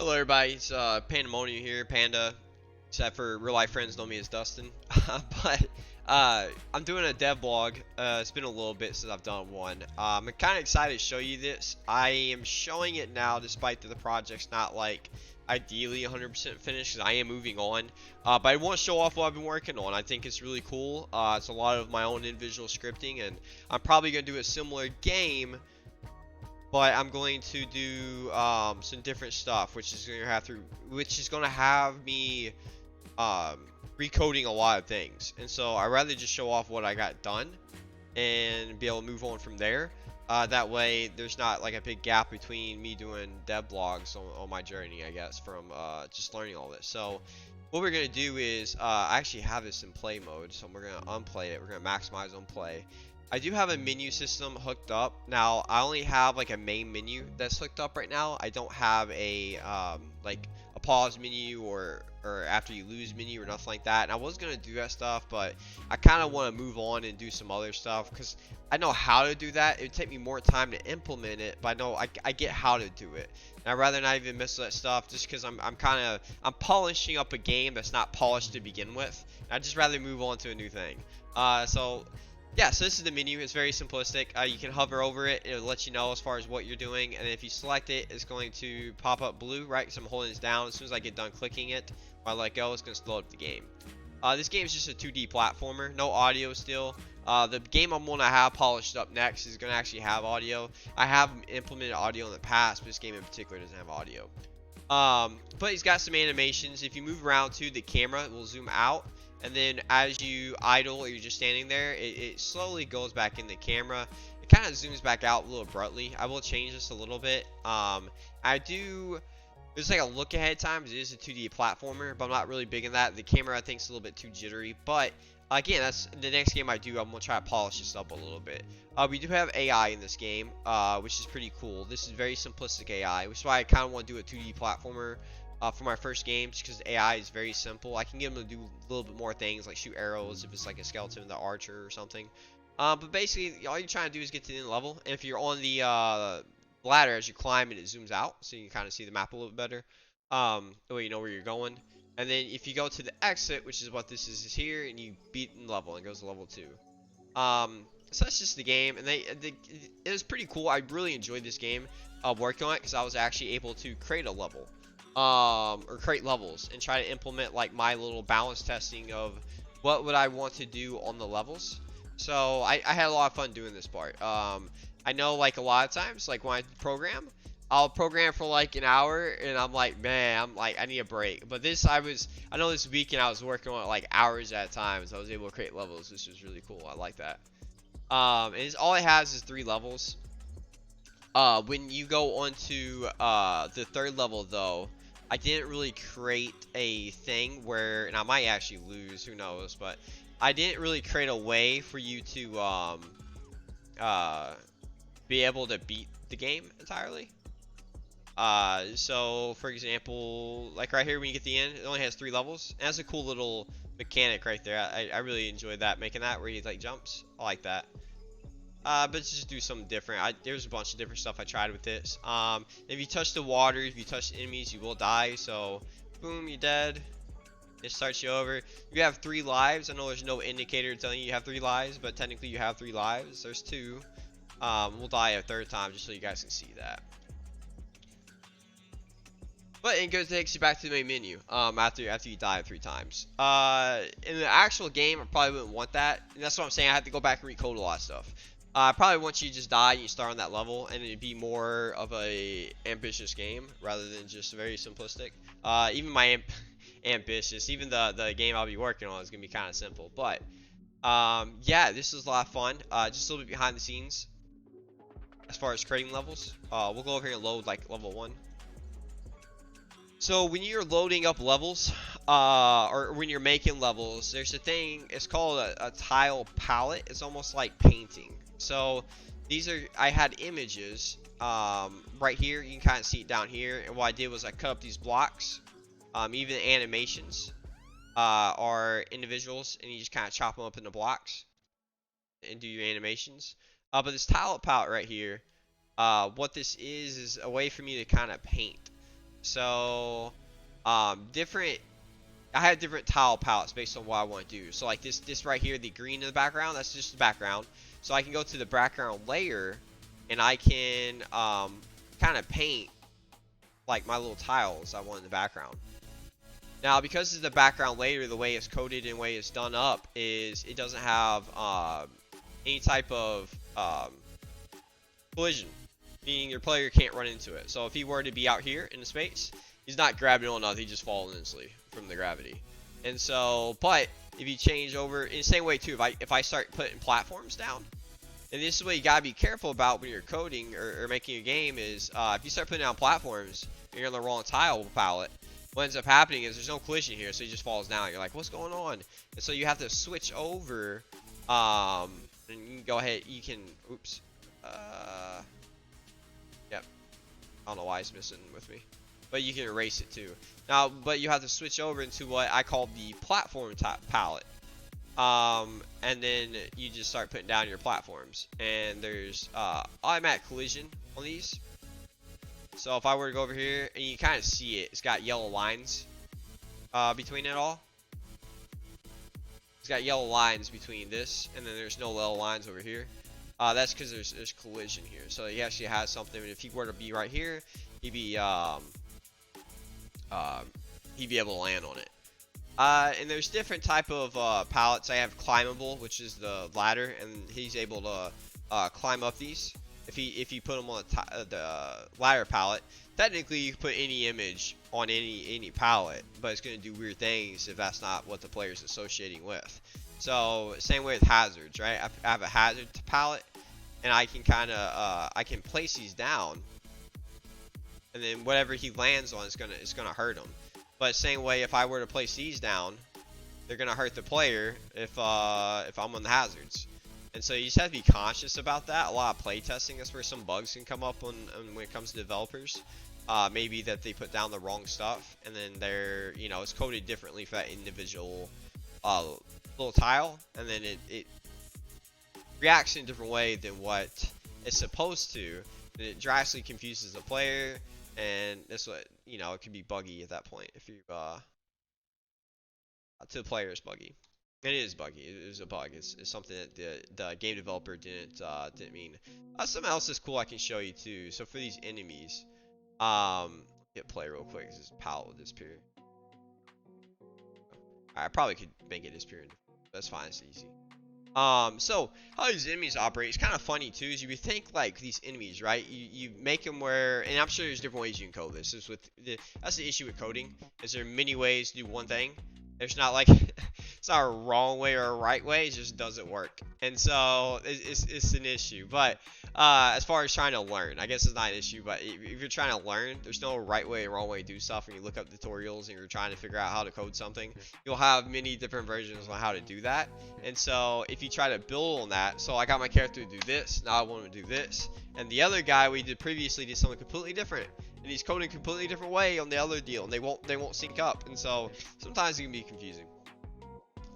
Hello everybody, it's Pandemonium here, Panda, except for real life friends know me as Dustin. but I'm doing a dev blog. It's been a little bit since I've done one. I'm kind of excited to show you this. I am showing it now despite that the project's not like ideally 100% finished because I am moving on. But I want to show off what I've been working on. I think it's really cool. It's a lot of my own individual scripting, and I'm probably going to do a similar game, but I'm going to do some different stuff, which is going to have me recoding a lot of things. And so I'd rather just show off what I got done and be able to move on from there. That way, there's not like a big gap between me doing dev blogs on my journey, I guess, from just learning all this. So what we're gonna do is I actually have this in play mode, so we're gonna unplay it. We're gonna maximize on play. I do have a menu system hooked up. Now, I only have like a main menu that's hooked up right now. I don't have a like a pause menu or after you lose menu or nothing like that. And I was gonna do that stuff, but I kind of want to move on and do some other stuff because I know how to do that. It would take me more time to implement it, but I know I get how to do it. And I'd rather not even miss that stuff just because I'm polishing up a game that's not polished to begin with. I'd just rather move on to a new thing. So yeah, so this is the menu. It's very simplistic. You can hover over it. It'll let you know as far as what you're doing. And if you select it, it's going to pop up blue, right? Because I'm holding this down. As soon as I get done clicking it, when I let go, it's going to slow up the game. This game is just a 2D platformer. No audio still. The game I'm going to have polished up next is going to actually have audio. I have implemented audio in the past, but this game in particular doesn't have audio. But he's got some animations. If you move around to the camera, it will zoom out. And then as you idle or you're just standing there, it slowly goes back in the camera. It kind of zooms back out a little abruptly. I will change this a little bit. There's like a look ahead time. It is a 2D platformer, but I'm not really big in that. The camera I think is a little bit too jittery. But again, that's the next game I do. I'm gonna try to polish this up a little bit. We do have AI in this game, which is pretty cool. This is very simplistic AI, which is why I kind of want to do a 2D platformer for my first game, just because AI is very simple. I can get them to do a little bit more things, like shoot arrows if it's like a skeleton, the archer or something. But basically, all you're trying to do is get to the end level. And if you're on the ladder, as you climb, it zooms out, so you can kind of see the map a little bit better. The way you know where you're going. And then if you go to the exit, which is what this is here, and you beat the level, and it goes to level 2. So that's just the game, and it was pretty cool. I really enjoyed this game working on it because I was actually able to create a level. Or create levels and try to implement like my little balance testing of what would I want to do on the levels. So I had a lot of fun doing this part. I know like a lot of times, like when I program, I'll program for like an hour and I'm like, man, I need a break. But I know this weekend I was working on it like hours at a time, so I was able to create levels, which was really cool. I like that. And all it has is 3 levels. When you go onto the 3rd level though, I didn't really create a thing where, and I might actually lose, who knows, but I didn't really create a way for you to be able to beat the game entirely. So for example, like right here when you get the end, it only has 3 levels. And that's a cool little mechanic right there. I really enjoyed that, making that where he like jumps. I like that. But just do something different. There's a bunch of different stuff I tried with this. If you touch the water, if you touch enemies, you will die. So, boom, you're dead. It starts you over. You have 3 lives. I know there's no indicator telling you have 3 lives, but technically you have 3 lives. There's 2. We'll die a 3rd time just so you guys can see that. But it takes you back to the main menu after you die 3 times. In the actual game, I probably wouldn't want that. And that's what I'm saying. I have to go back and recode a lot of stuff. Probably once you just die and you start on that level, and it'd be more of a ambitious game rather than just very simplistic. Even my ambitious, even the game I'll be working on is gonna be kind of simple. But yeah, this is a lot of fun. Just a little bit behind the scenes as far as creating levels. We'll go over here and load like level 1. So when you're loading up levels, or when you're making levels, there's a thing, it's called a tile palette. It's almost like painting. So I had images right here. You can kind of see it down here. And what I did was I cut up these blocks. Even the animations are individuals, and you just kind of chop them up into blocks and do your animations. But this tile palette right here, what this is a way for me to kind of paint. So, different. I have different tile palettes based on what I want to do. So like this right here, the green in the background, that's just the background. So I can go to the background layer, and I can kind of paint like my little tiles I want in the background. Now, because of the background layer, the way it's coded and the way it's done up is it doesn't have any type of collision, meaning your player can't run into it. So if he were to be out here in the space, he's not grabbing on nothing, he just falls instantly from the gravity. And so, but if you change over in the same way too, if I start putting platforms down, and this is what you gotta be careful about when you're coding or making a game is if you start putting down platforms and you're on the wrong tile palette, what ends up happening is there's no collision here, so he just falls down. You're like, what's going on? And so you have to switch over, and you can go ahead, you can, oops, yep, I don't know why it's missing with me, but you can erase it too. Now, but you have to switch over into what I call the platform palette. And then you just start putting down your platforms, and there's automatic collision on these. So if I were to go over here, and you kind of see it, it's got yellow lines between it all. It's got yellow lines between this, and then there's no yellow lines over here. That's because there's collision here. So he actually has something. And if he were to be right here, he'd be able to land on it. And there's different type of pallets. I have climbable, which is the ladder, and he's able to climb up these. If you put them on the ladder pallet, technically you can put any image on any pallet, but it's going to do weird things if that's not what the player's associating with. So same way with hazards, right? I have a hazard pallet, and I can kind of I can place these down, and then whatever he lands on is gonna hurt him. But same way, if I were to place these down, they're gonna hurt the player if I'm on the hazards. And so you just have to be conscious about that. A lot of playtesting, that's where some bugs can come up when it comes to developers. Maybe that they put down the wrong stuff, and then they're, it's coded differently for that individual little tile, and then it reacts in a different way than what it's supposed to, and it drastically confuses the player, and that's what, it can be buggy at that point if you, to the player is buggy. It is buggy. It is a bug. It's something that the game developer didn't mean. Something else that's cool I can show you too. So for these enemies, get play real quick. This palette will disappear. I probably could make it disappear. That's fine. It's easy. So how these enemies operate is kind of funny too. Is you think like these enemies, right? You make them where, and I'm sure there's different ways you can code this. That's the issue with coding. Is there are many ways to do one thing. There's not like it's not a wrong way or a right way. It just doesn't work, and so it's an issue. But as far as trying to learn, I guess it's not an issue. But if you're trying to learn, there's no right way or wrong way to do stuff. When you look up tutorials and you're trying to figure out how to code something, you'll have many different versions on how to do that. And so if you try to build on that, so I got my character to do this, now I want him to do this, and the other guy we did previously did something completely different. And he's coding a completely different way on the other deal, and they won't sync up, and so sometimes it can be confusing.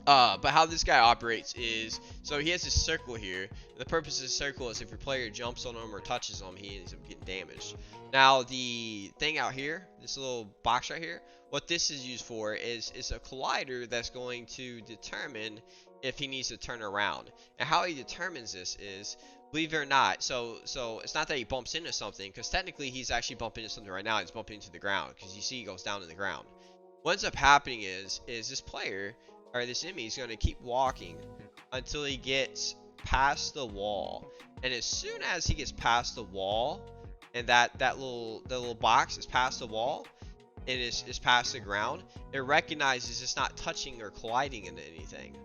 But how this guy operates is, so he has this circle here. The purpose of the circle is if your player jumps on him or touches him, he ends up getting damaged. Now the thing out here, this little box right here, what this is used for is a collider that's going to determine if he needs to turn around. And how he determines this is, believe it or not, so it's not that he bumps into something, because technically he's actually bumping into something right now. He's bumping into the ground, because you see he goes down to the ground. What ends up happening is this player, or this enemy, is going to keep walking until he gets past the wall. And as soon as he gets past the wall, and that little box is past the wall, and is past the ground, it recognizes it's not touching or colliding into anything.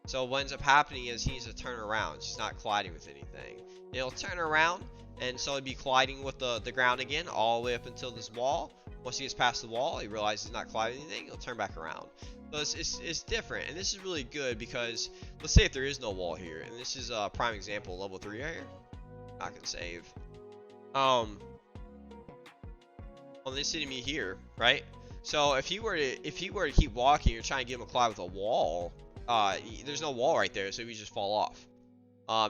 So what ends up happening is he needs to turn around. He's not colliding with anything. It'll turn around, and so he'll be colliding with the ground again, all the way up until this wall. Once he gets past the wall, he realizes he's not colliding with anything, he'll turn back around. So it's different, and this is really good because, let's say if there is no wall here, and this is a prime example, level 3 right here. Not gonna save. On this enemy here, right? So if he were to keep walking, you're trying to get him to collide with a wall. There's no wall right there, so he just fall off.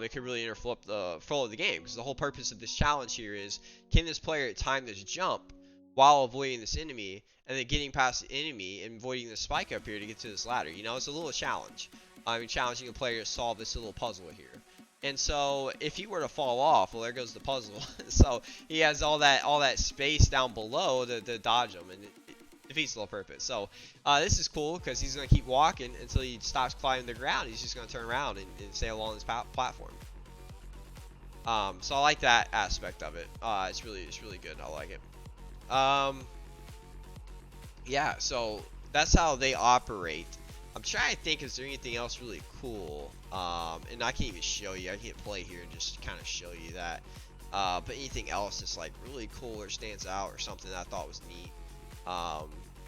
It could really interrupt the flow of the game, because the whole purpose of this challenge here is, can this player time this jump while avoiding this enemy, and then getting past the enemy and avoiding the spike up here to get to this ladder. You know, it's a little challenge. I'm challenging a player to solve this little puzzle here. And so if he were to fall off, well, there goes the puzzle. So he has all that space down below to dodge him, and it defeats the whole purpose. So this is cool because he's gonna keep walking until he stops climbing the ground. He's just gonna turn around and stay along this platform. So I like that aspect of it. It's really good. I like it. Yeah. So that's how they operate. I'm trying to think, is there anything else really cool? And I can't even show you. I can't play here and just kind of show you that. But anything else that's like really cool or stands out or something that I thought was neat.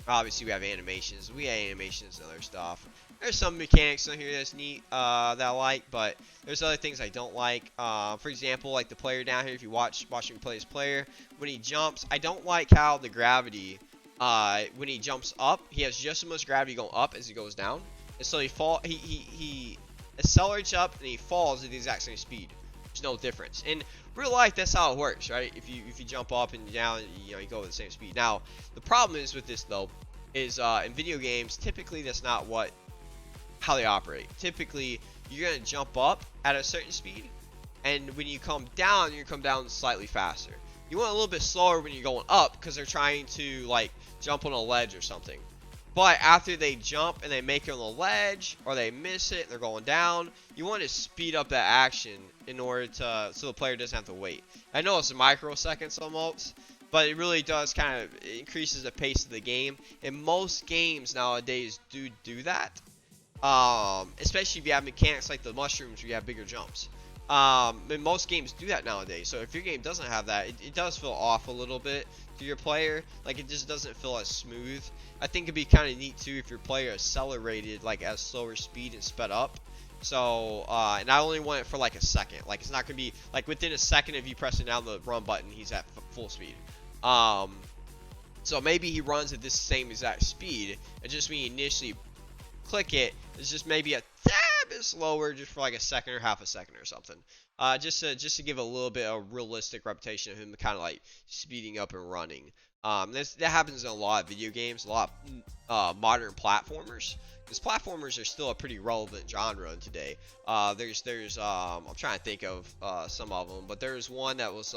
Obviously we have animations. We have animations and other stuff. There's some mechanics on here that's neat that I like, but there's other things I don't like. For example, like the player down here. If you watch me play this player, when he jumps, I don't like how the gravity. When he jumps up, he has just as much gravity going up as he goes down, and so he accelerates up and he falls at the exact same speed. There's no difference. In real life, that's how it works, right? If you jump up and down, you go at the same speed. Now, the problem is with this though, is in video games, typically that's not how they operate. Typically, you're gonna jump up at a certain speed, and when you come down, you come down slightly faster. You want a little bit slower when you're going up because they're trying to like jump on a ledge or something. But after they jump and they make it on the ledge, or they miss it and they're going down, you want to speed up that action in order to so the player doesn't have to wait. I know it's microseconds almost, but it really does kind of increases the pace of the game. And most games nowadays do that. Especially if you have mechanics like the mushrooms where you have bigger jumps. And most games do that nowadays. So if your game doesn't have that, it does feel off a little bit to your player. Like it just doesn't feel as smooth. I think it'd be kind of neat too if your player accelerated like at slower speed and sped up. So and I only want it for like a second. Like it's not gonna be like within a second of you pressing down the run button, he's at full speed. So maybe he runs at this same exact speed. It just when you initially click it, it's just maybe a tad bit slower, just for like a second or half a second or something. Just to give a little bit of realistic reputation of him kind of like speeding up and running. That happens in a lot of video games, a lot of modern platformers. Because platformers are still a pretty relevant genre today. I'm trying to think of some of them, but there's one that was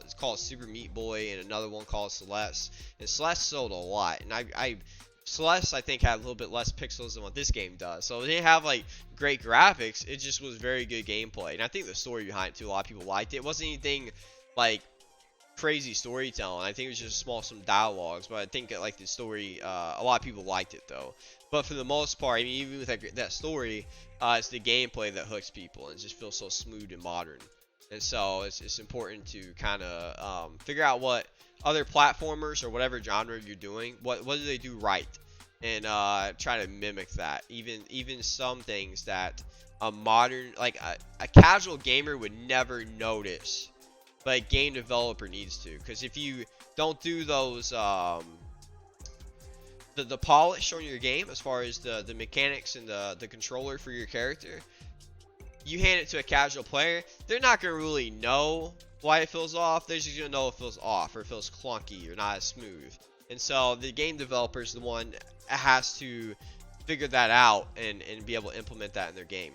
it's called Super Meat Boy, and another one called Celeste. And Celeste sold a lot, and Celeste, I think, had a little bit less pixels than what this game does. So it didn't have like great graphics. It just was very good gameplay, and I think the story behind it too, a lot of people liked it. It wasn't anything like crazy storytelling. I think it was just some dialogues, but I think like the story, a lot of people liked it though. But for the most part, I mean, even with that story, it's the gameplay that hooks people, and it just feels so smooth and modern. And so it's important to kind of figure out what other platformers or whatever genre you're doing, what do they do right, and try to mimic that. Even some things that a modern, like a casual gamer would never notice, but a game developer needs to. Because if you don't do those the polish on your game as far as the mechanics and the controller for your character, you hand it to a casual player, they're not going to really know why it feels off. They're just going to know it feels off or it feels clunky or not as smooth. And so the game developer is the one that has to figure that out and be able to implement that in their game.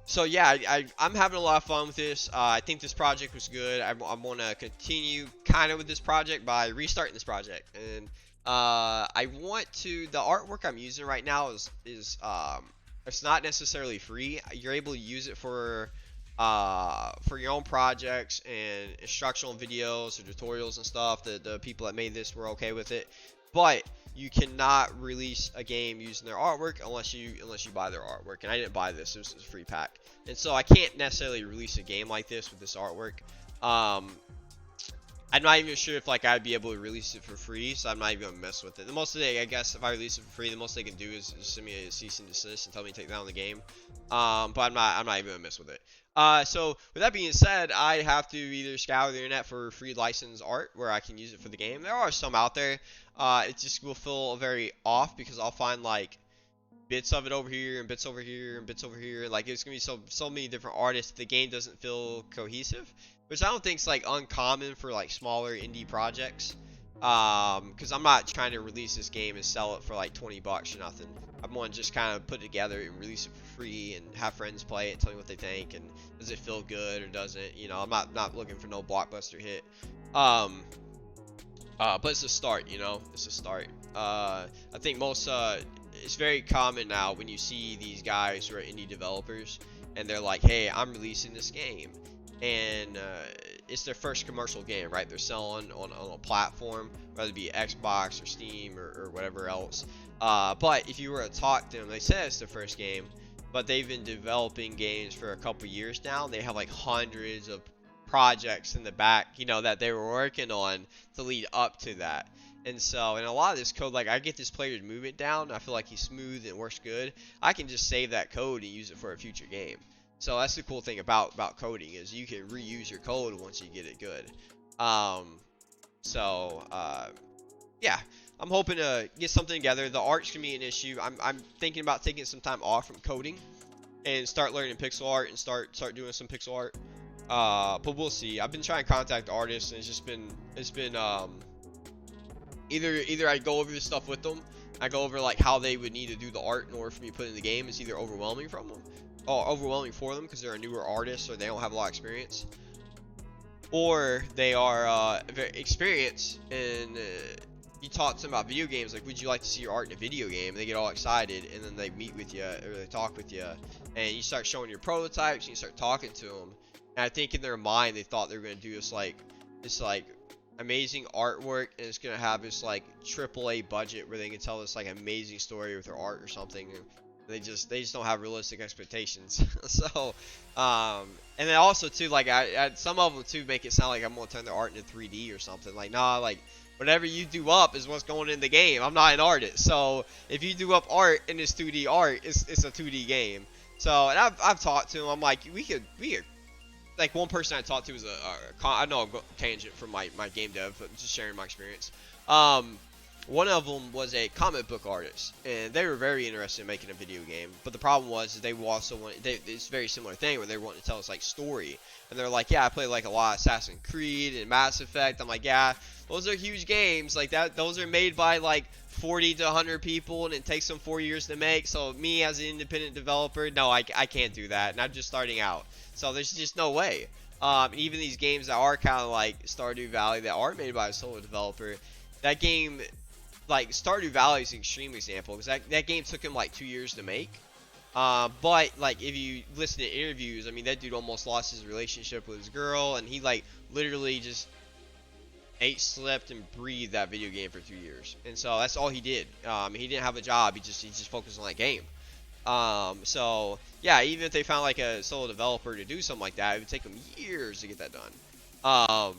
So yeah, I'm having a lot of fun with this. I think this project was good. I'm going to continue kind of with this project by restarting this project. And I want to, the artwork I'm using right now is it's not necessarily free. You're able to use it for your own projects and instructional videos or tutorials and stuff. The people that made this were okay with it, but you cannot release a game using their artwork unless you buy their artwork. And I didn't buy this; this was a free pack, and so I can't necessarily release a game like this with this artwork. I'm not even sure if like I'd be able to release it for free, so I'm not even gonna mess with it. The most I guess if I release it for free, the most they can do is send me a cease and desist and tell me to take down the game. But I'm not even gonna mess with it. So with that being said, I have to either scour the internet for free licensed art where I can use it for the game. There are some out there. It just will feel very off because I'll find like bits of it over here and bits over here and bits over here. Like it's gonna be so many different artists. The game doesn't feel cohesive, which I don't think is like uncommon for like smaller indie projects. Because I'm not trying to release this game and sell it for like 20 bucks or nothing. I want to just kind of put it together and release it for free and have friends play it, tell me what they think, and does it feel good or doesn't. You know, I'm not looking for no blockbuster hit. But it's a start, you know, it's a start. I think most, it's very common now when you see these guys who are indie developers and they're like, hey, I'm releasing this game. And it's their first commercial game, right? They're selling on a platform, whether it be Xbox or Steam or whatever else. But if you were to talk to them, they said it's their first game, but they've been developing games for a couple years now. They have like hundreds of projects in the back, you know, that they were working on to lead up to that. And so, in a lot of this code, like I get this player's movement down, I feel like he's smooth and works good. I can just save that code and use it for a future game. So that's the cool thing about coding is you can reuse your code once you get it good. Yeah, I'm hoping to get something together. The art's gonna be an issue. I'm thinking about taking some time off from coding and start learning pixel art and start doing some pixel art. But we'll see. I've been trying to contact artists and it's been either I go over this stuff with them, I go over like how they would need to do the art in order for me to put it in the game. It's either overwhelming from them or overwhelming for them because they're a newer artist or they don't have a lot of experience, or they are very experienced and you talk to them about video games, like would you like to see your art in a video game, and they get all excited and then they meet with you or they talk with you and you start showing your prototypes and you start talking to them. And I think in their mind they thought they were going to do this like amazing artwork and it's going to have this like AAA budget where they can tell this like amazing story with their art or something. And they just don't have realistic expectations. So and then also too, like I some of them too make it sound like I'm going to turn their art into 3D or something. Like nah, like whatever you do up is what's going in the game. I'm not an artist, so if you do up art and it's 2D art, it's a 2D game. So and I've talked to them. I'm like we could like one person I talked to was I know I'm going tangent from my game dev, but just sharing my experience. One of them was a comic book artist, and they were very interested in making a video game. But the problem was they also wanted, it's a very similar thing where they wanted to tell us like story, and they're like, yeah, I play like a lot of Assassin's Creed and Mass Effect. I'm like, yeah, those are huge games like that. Those are made by like 40 to 100 people, and it takes them 4 years to make. So me as an independent developer, no, I can't do that, and I'm just starting out. So there's just no way. Even these games that are kind of like Stardew Valley that are made by a solo developer, that game, like Stardew Valley is an extreme example because that game took him like 2 years to make. But like if you listen to interviews, I mean that dude almost lost his relationship with his girl, and he like literally just ate, slept, and breathed that video game for 2 years. And so that's all he did. He didn't have a job. He just focused on that game. So yeah, even if they found like a solo developer to do something like that, it would take them years to get that done.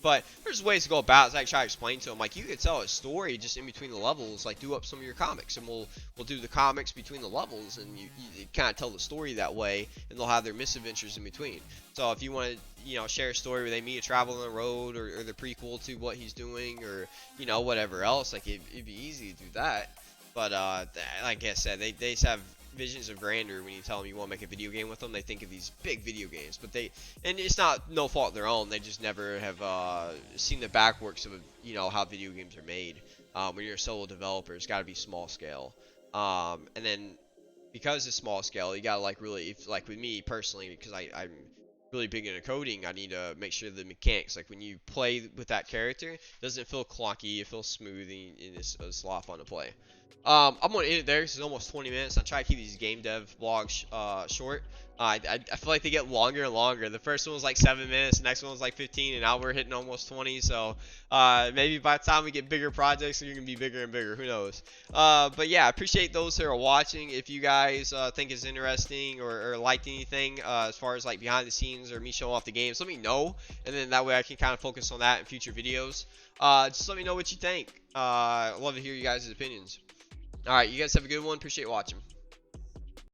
But there's ways to go about it. So I try to explain to them, like, you could tell a story just in between the levels, like do up some of your comics, and we'll do the comics between the levels, and you kind of tell the story that way, and they'll have their misadventures in between. So if you want to, you know, share a story where they meet a travel on the road, or the prequel to what he's doing, or, you know, whatever else, like it'd be easy to do that. But like I said, they just have visions of grandeur. When you tell them you want to make a video game with them, they think of these big video games, but and it's not no fault of their own, they just never have seen the backworks of, you know, how video games are made. When you're a solo developer, it's got to be small scale, and then because it's small scale, you gotta like really, like with me personally, because I'm really big into coding, I need to make sure the mechanics, like when you play with that character, it doesn't feel clunky, it feels smooth, and it's a lot of fun to play. I'm going to end it there because it's almost 20 minutes. I try to keep these game dev vlogs short. I feel like they get longer and longer. The first one was like 7 minutes, the next one was like 15, and now we're hitting almost 20. So maybe by the time we get bigger projects, they're going to be bigger and bigger. Who knows? But yeah, I appreciate those who are watching. If you guys think it's interesting or liked anything as far as like behind the scenes or me showing off the games, let me know. And then that way I can kind of focus on that in future videos. Just let me know what you think. I'd love to hear you guys' opinions. Alright, you guys have a good one. Appreciate watching.